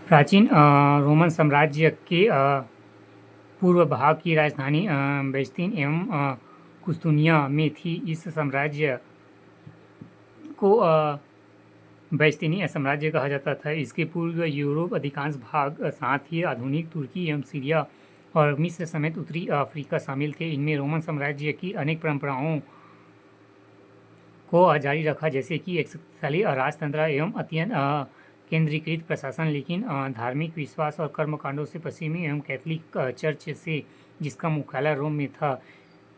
प्राचीन रोमन साम्राज्य के पूर्व भाग की राजधानी बेस्तीन एवं कुस्तुनिया में थी। इस साम्राज्य को बेस्तीनी साम्राज्य कहा जाता था। इसके पूर्व यूरोप अधिकांश भाग, साथ ही आधुनिक तुर्की एवं सीरिया और मिस्र समेत उत्तरी अफ्रीका शामिल थे। इनमें रोमन साम्राज्य की अनेक परंपराओं को जारी रखा, जैसे कि एक शक्तिशाली राजतंत्र एवं अत्यंत केंद्रीकृत प्रशासन, लेकिन धार्मिक विश्वास और कर्मकांडों से पश्चिमी एवं कैथोलिक चर्च से, जिसका मुख्यालय रोम में था,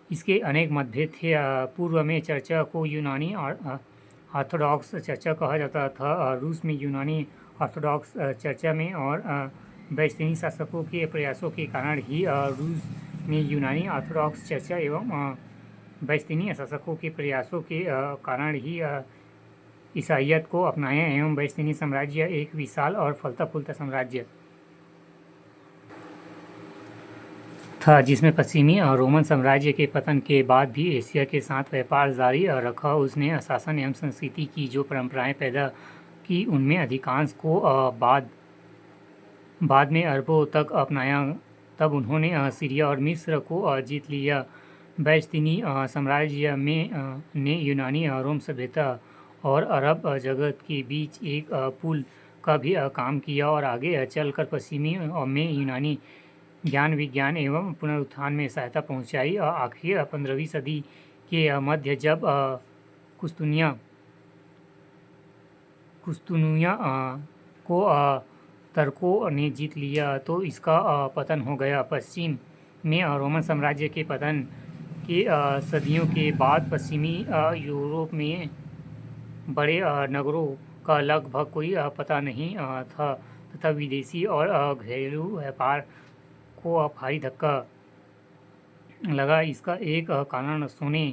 इसके अनेक मतभेद थे। पूर्व में चर्च को यूनानी ऑर्थोडॉक्स चर्च कहा जाता था, रूस में यूनानी ऑर्थोडॉक्स चर्च में, और बैस्तीनी शासकों के प्रयासों के कारण ही रूस में यूनानी ऑर्थोडॉक्स चर्च एवं बैस्तीनी शासकों के प्रयासों के कारण ही ईसाइयत को अपनाया एवं बैस्तीनी साम्राज्य एक विशाल और फलता फूलता साम्राज्य था, जिसमें पश्चिमी रोमन साम्राज्य के पतन के बाद भी एशिया के साथ व्यापार जारी रखा। उसने शासन एवं संस्कृति की जो परंपराएं पैदा की, उनमें अधिकांश को बाद में अरबों तक अपनाया। तब उन्होंने सीरिया और मिस्र को जीत लिया। बैस्तीनी साम्राज्य ने यूनानी रोम सभ्यता और अरब जगत के बीच एक पुल का भी काम किया और आगे चलकर पश्चिमी में यूनानी ज्ञान विज्ञान एवं पुनरुत्थान में सहायता पहुंचाई। आखिर 15वीं सदी के मध्य जब कुस्तुनिया को तुर्कों ने जीत लिया तो इसका पतन हो गया। पश्चिम में रोमन साम्राज्य के पतन के सदियों के बाद पश्चिमी यूरोप में बड़े नगरों का लगभग कोई पता नहीं था, तथा विदेशी और घरेलू व्यापार को भारी धक्का लगा। इसका एक कारण सोने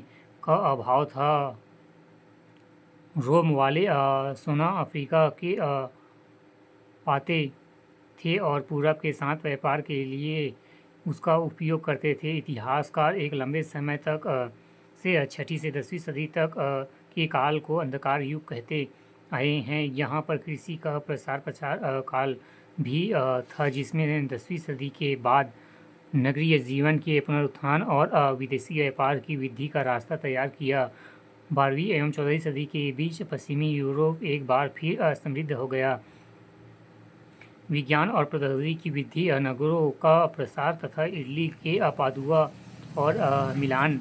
का अभाव था। रोम वाले सोना अफ्रीका के पाते थे और पूरब के साथ व्यापार के लिए उसका उपयोग करते थे। इतिहासकार एक लंबे समय तक से 6वीं से 10वीं सदी तक के काल को अंधकार युग कहते आए हैं। यहाँ पर कृषि का प्रसार काल भी था, जिसमें 10वीं सदी के बाद नगरीय जीवन के पुनरुत्थान और विदेशी व्यापार की वृद्धि का रास्ता तैयार किया। 12वीं एवं 14वीं सदी के बीच पश्चिमी यूरोप एक बार फिर समृद्ध हो गया। विज्ञान और प्रौद्योगिकी की वृद्धि, नगरों का प्रसार तथा इटली के पादुआ और मिलान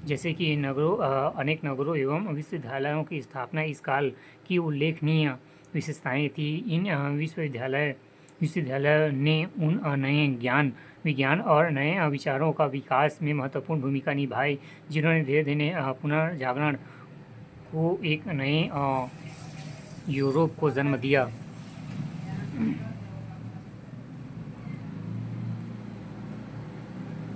जैसे कि अनेक नगरों एवं विश्वविद्यालयों की स्थापना इस काल की उल्लेखनीय विशेषताएं थी। इन विश्वविद्यालय ने उन नए ज्ञान विज्ञान और नए विचारों का विकास में महत्वपूर्ण भूमिका निभाई, जिन्होंने धीरे धीरे पुनर्जागरण को एक नए यूरोप को जन्म दिया।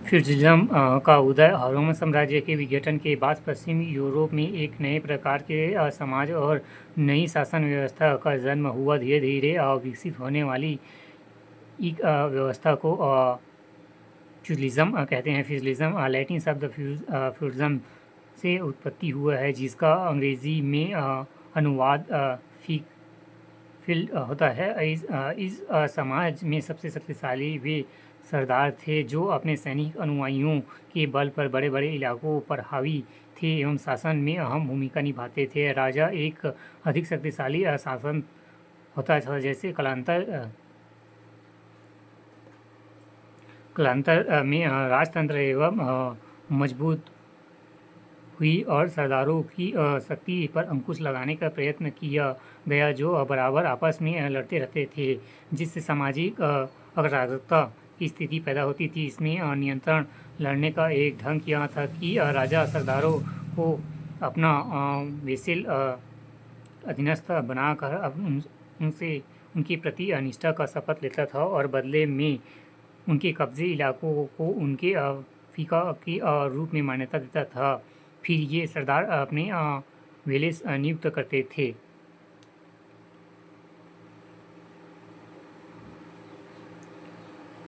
फ्यूडलिज्म का उदय, रोमन साम्राज्य के विघटन के बाद पश्चिमी यूरोप में एक नए प्रकार के समाज और नई शासन व्यवस्था का जन्म हुआ। धीरे धीरे विकसित होने वाली एक व्यवस्था को फ्यूडलिज्म कहते हैं। फ्यूडलिज्म लैटिन शब्द फ्यूडज्म से उत्पत्ति हुआ है, जिसका अंग्रेजी में अनुवाद फील्ड होता है। इस समाज में सबसे शक्तिशाली वे सरदार थे जो अपने सैनिक अनुयायियों के बल पर बड़े बड़े इलाकों पर हावी थे एवं शासन में अहम भूमिका निभाते थे। राजा एक अधिक शक्तिशाली शासन होता था, जैसे कालांतर में राजतंत्र एवं मजबूत हुई और सरदारों की शक्ति पर अंकुश लगाने का प्रयत्न किया गया, जो बराबर आपस में लड़ते रहते थे, जिससे सामाजिक अराजकता की स्थिति पैदा होती थी। इसमें नियंत्रण लड़ने का एक ढंग यह था कि राजा सरदारों को अपना वेसेल अधीनस्थ बनाकर उनसे उनके प्रति निष्ठा का शपथ लेता था और बदले में उनके कब्जे इलाकों को उनके फीका के रूप में मान्यता देता था। फिर ये सरदार अपने वेलेस नियुक्त करते थे।